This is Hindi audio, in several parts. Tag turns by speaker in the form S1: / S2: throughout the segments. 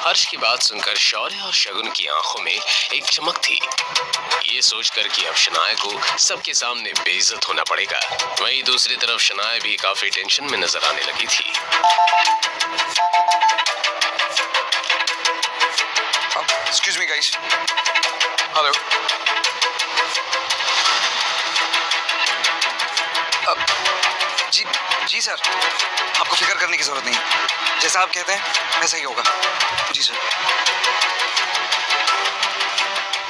S1: हर्ष की बात सुनकर शौर्य और शगुन की आंखों में एक चमक थी। ये सोचकर कि अब शनाया को सबके सामने बेइज्जत होना पड़ेगा। वहीं दूसरी तरफ शनाया भी काफी टेंशन में नजर आने लगी थी।
S2: Excuse me guys. Hello. जी सर, आपको फिक्र करने की जरूरत नहीं। जैसा आप कहते हैं वैसा ही होगा। जी सर।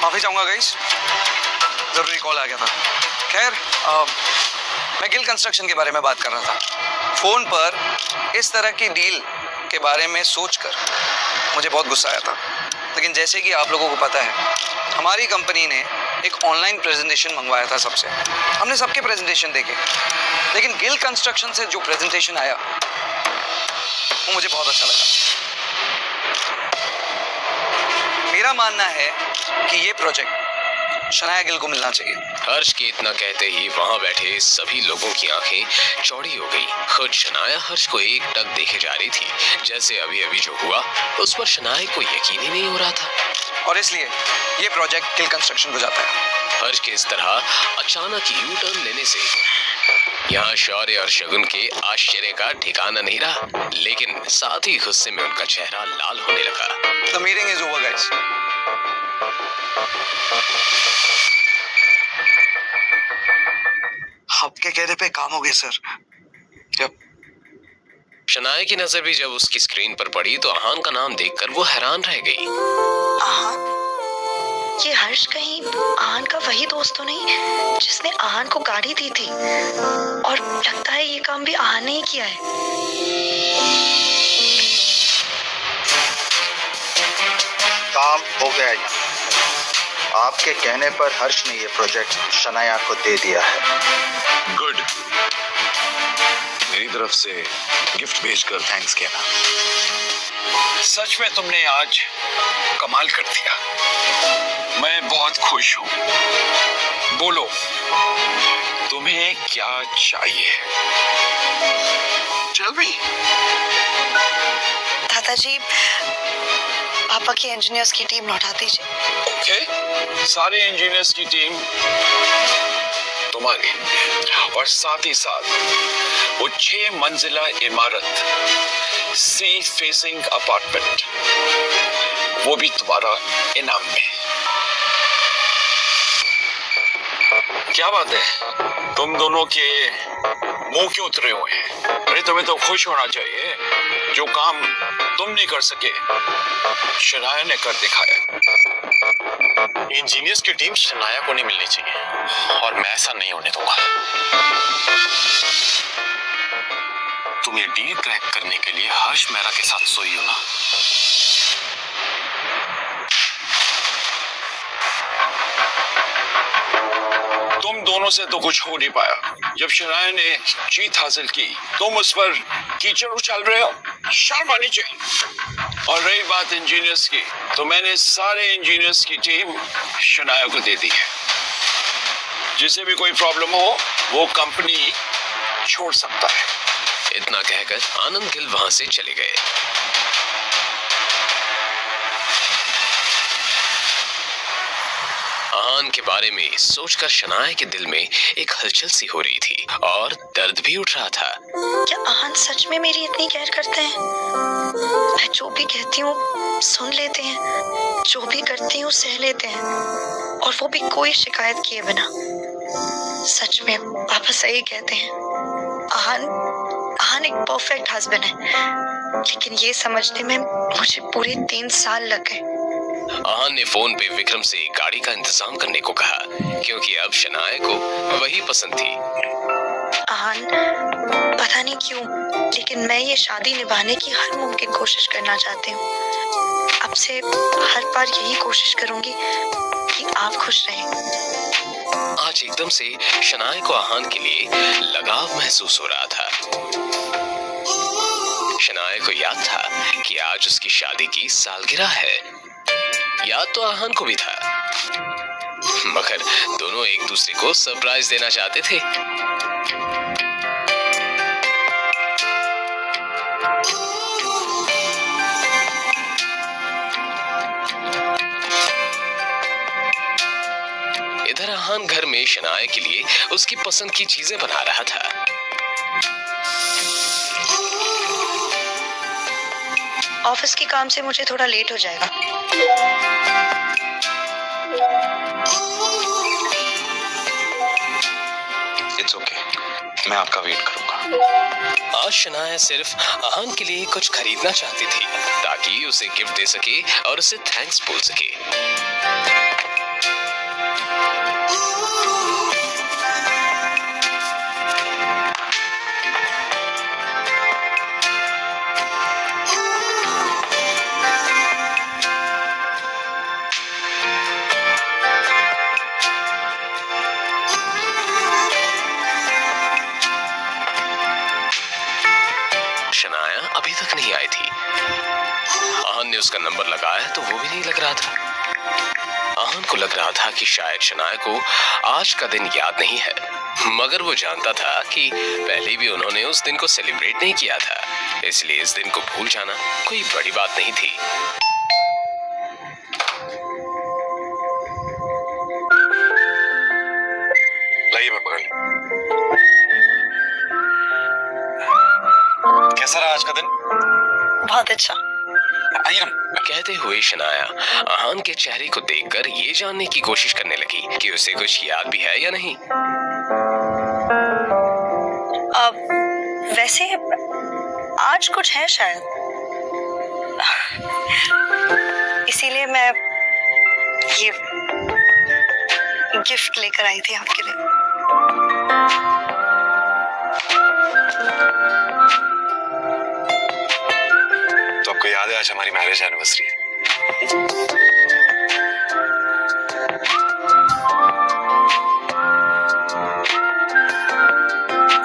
S2: माफी चाहूंगा गाइस, जरूरी कॉल आ गया था। खैर, मैं गिल कंस्ट्रक्शन के बारे में बात कर रहा था। फोन पर इस तरह की डील के बारे में सोचकर मुझे बहुत गुस्सा आया था। लेकिन जैसे कि आप लोगों को पता है, हमारी कंपनी ने एक ऑनलाइन प्रेजेंटेशन मंगवाया था सबसे। हमने सबके प्रेजेंटेशन देखे, लेकिन गिल कंस्ट्रक्शन से जो प्रेजेंटेशन आया वो मुझे बहुत अच्छा लगा। मेरा मानना है कि ये प्रोजेक्ट शनाया गिल को मिलना चाहिए।
S1: हर्ष के इतना कहते ही वहां बैठे सभी लोगों की आंखें चौड़ी हो गई। खुद शनाया हर्ष को एक टक देखे जा रही थी, जैसे अभी अभी जो हुआ उस पर शनाया को यकीन ही नहीं हो रहा था।
S2: और इसलिए ये प्रोजेक्ट गिल कंस्ट्रक्शन को जाता है।
S1: हर्ष के इस तरह अचानक यू टर्न लेने से यहाँ शौर्य और शगुन के आश्चर्य का ठिकाना नहीं रहा, लेकिन साथ ही गुस्से में उनका चेहरा लाल होने लगा।
S2: The meeting is over, guys. आपके कहने पे काम हो गया सर।
S1: शनाया की नजर भी जब उसकी स्क्रीन पर पड़ी तो आहान का नाम देखकर वो हैरान रह गई।
S3: आहान? ये हर्ष कहीं आहान का वही दोस्त तो नहीं जिसने आहान को गाड़ी दी थी? और लगता है ये काम भी आहान ने ही किया है।
S4: काम हो गया यहाँ। आपके कहने पर हर्ष ने ये प्रोजेक्ट शनाया को दे दिया है।
S5: गुड। मेरी तरफ से गिफ्ट भेजकर थैंक्स कहना। सच में तुमने आज कमाल कर दिया। मैं बहुत खुश हूँ। बोलो, तुम्हें क्या चाहिए? Tell me.
S3: दादाजी, पापा की इंजीनियर्स की टीम लौटा दीजिए।
S5: ओके, सारे इंजीनियर्स की टीम तुम्हारी, और साथ ही साथ वो 6 मंजिला इमारत, सी फेसिंग अपार्टमेंट, वो भी तुम्हारा इनाम में। क्या बात है, तुम दोनों के मुंह क्यों उतरे हुए हैं? अरे तुम्हें तो खुश होना चाहिए। जो काम तुम नहीं कर सके, शनाया ने कर दिखाया।
S6: इंजीनियर्स की टीम शनाया को नहीं मिलनी चाहिए, और मैं ऐसा नहीं होने दूंगा। तुम ये डील क्रैक करने के लिए हर्ष मेहरा के साथ सोई हो ना?
S5: तुम दोनों से तो कुछ हो नहीं पाया। जब शनाया ने जीत हासिल की, तुम उस पर कीचड़ उछाल रहे हो। शर्म आनी चाहिए। और रही बात इंजीनियर्स की, तो मैंने सारे इंजीनियर्स की टीम शनाया को दे दी है। जिसे भी कोई प्रॉब्लम हो, वो कंपनी छोड़ सकता है।
S1: इतना कहकर आनंद गिल वहां से चले गए। आहान के बारे में सोचकर शनाया के दिल में एक हलचल सी हो रही थी और दर्द भी उठ रहा था।
S3: क्या आहान सच में मेरी इतनी केयर करते हैं? मैं जो भी कहती हूँ सुन लेते हैं, जो भी करती हूँ सह लेते हैं, और वो भी कोई शिकायत किए बिना। सच में पापा सही कहते हैं। आहान एक परफेक्ट हस्बैंड है, लेकिन ये समझने में मुझे पूरे 3 साल लग गए।
S1: आहान ने फोन पे विक्रम से गाड़ी का इंतजाम करने को कहा, क्योंकि अब शनाया को वही पसंद थी।
S3: आहान, पता नहीं क्यों, लेकिन मैं ये शादी निभाने की हर मुमकिन कोशिश करना चाहती हूँ। अब से हर बार यही कोशिश करूंगी कि आप खुश रहें।
S1: आज एकदम से शनाया को आहान के लिए लगाव महसूस हो रहा था। शनाया को याद था कि आज उसकी शादी की सालगिरह है। याद तो आहान को भी था, मगर दोनों एक दूसरे को सरप्राइज देना चाहते थे। आहान घर में शनाया के लिए उसकी पसंद की चीजें बना रहा था।
S3: ऑफिस के काम से मुझे थोड़ा लेट हो जाएगा।
S2: इट्स ओके, मैं आपका वेट करूंगा।
S1: आज शनाया सिर्फ आहान के लिए कुछ खरीदना चाहती थी ताकि उसे गिफ्ट दे सके और उसे थैंक्स बोल सके। शनाया अभी तक नहीं आई थी। आहान ने उसका नंबर लगाया तो वो भी नहीं लग रहा था। आहान को लग रहा था कि शायद शनाया को आज का दिन याद नहीं है, मगर वो जानता था कि पहले भी उन्होंने उस दिन को सेलिब्रेट नहीं किया था, इसलिए इस दिन को भूल जाना कोई बड़ी बात नहीं थी।
S6: लाइए मैं पकड़ लूं। कैसा रहा आज का दिन?
S3: बहुत अच्छा।
S6: आइए ना।
S1: कहते हुए शनाया आहान के चेहरे को देखकर ये जानने की कोशिश करने लगी कि उसे कुछ याद भी है या नहीं।
S3: वैसे आज कुछ है शायद, इसीलिए मैं ये गिफ्ट लेकर आई थी आपके लिए।
S6: तो आपको याद है आज हमारी मैरिज एनिवर्सरी है?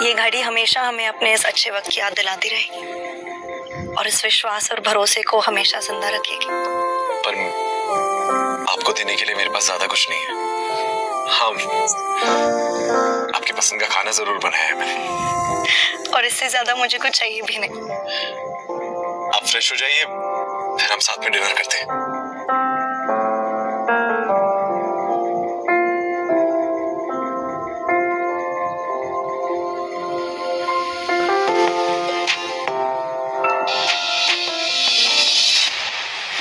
S3: ये घड़ी हमेशा हमें अपने इस अच्छे वक्त की याद दिलाती रहेगी और इस विश्वास और भरोसे को हमेशा जिंदा रखेगी।
S6: पर आपको देने के लिए मेरे पास ज्यादा कुछ नहीं है। हाँ, आपकी पसंद का खाना जरूर बनाया है मैंने।
S3: और इससे ज्यादा मुझे कुछ चाहिए भी नहीं।
S6: आप फ्रेश हो जाइए, फिर हम साथ में डिनर करते हैं।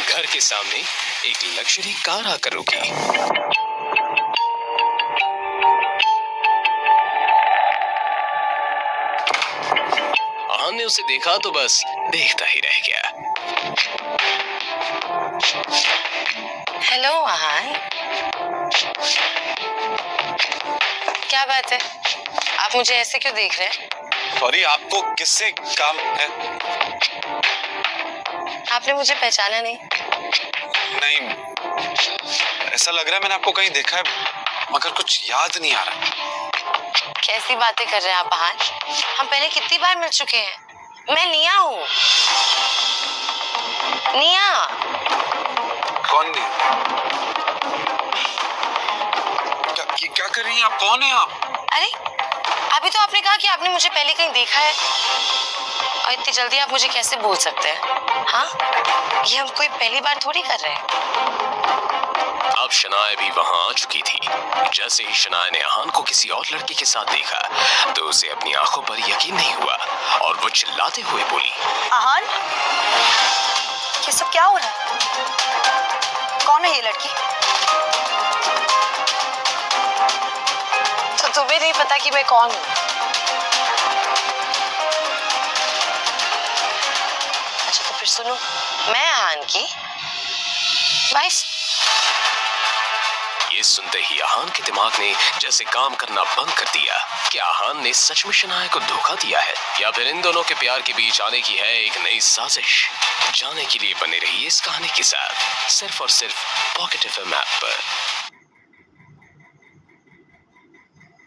S1: घर के सामने एक लग्जरी कार आकर रुकी। आहान ने उसे देखा तो बस देखता ही रह गया।
S7: हेलो आहान, क्या बात है? आप मुझे ऐसे क्यों देख रहे हैं?
S6: सॉरी, आपको किससे काम है?
S7: आपने मुझे पहचाना नहीं?
S6: नहीं, ऐसा लग रहा है मैंने आपको कहीं देखा है, मगर कुछ याद नहीं आ रहा।
S7: कैसी बातें कर रहे हैं आप आहान? हम पहले कितनी बार मिल चुके हैं। मैं निया हूँ। निया।
S6: कौन नहीं? क्या कर रही हैं आप? कौन है आप?
S7: अरे अभी तो आपने कहा कि आपने मुझे पहले कहीं देखा है, और इतनी जल्दी आप मुझे कैसे बोल सकते हैं? हाँ, ये हम कोई पहली बार थोड़ी कर रहे हैं।
S1: अब शनाया भी वहां आ चुकी थी। जैसे ही शनाया ने आहान को किसी और लड़के के साथ देखा तो उसे अपनी आंखों पर यकीन नहीं हुआ और वो चिल्लाते हुए बोली,
S3: आहान, ये सब क्या हो रहा है? कौन है ये लड़की?
S7: तो तुम्हें नहीं पता कि मैं कौन हूँ? अच्छा तो फिर सुनो, मैं आहान की वाइफ।
S1: ये सुनते ही आहान के दिमाग ने जैसे काम करना बंद कर दिया। क्या आहान ने सच में शनाया को धोखा दिया है या फिर इन दोनों के प्यार के बीच आने की है एक नई साजिश? जाने के लिए बने रहिए इस कहानी के साथ सिर्फ और सिर्फ पॉकेट FM ऐप पर।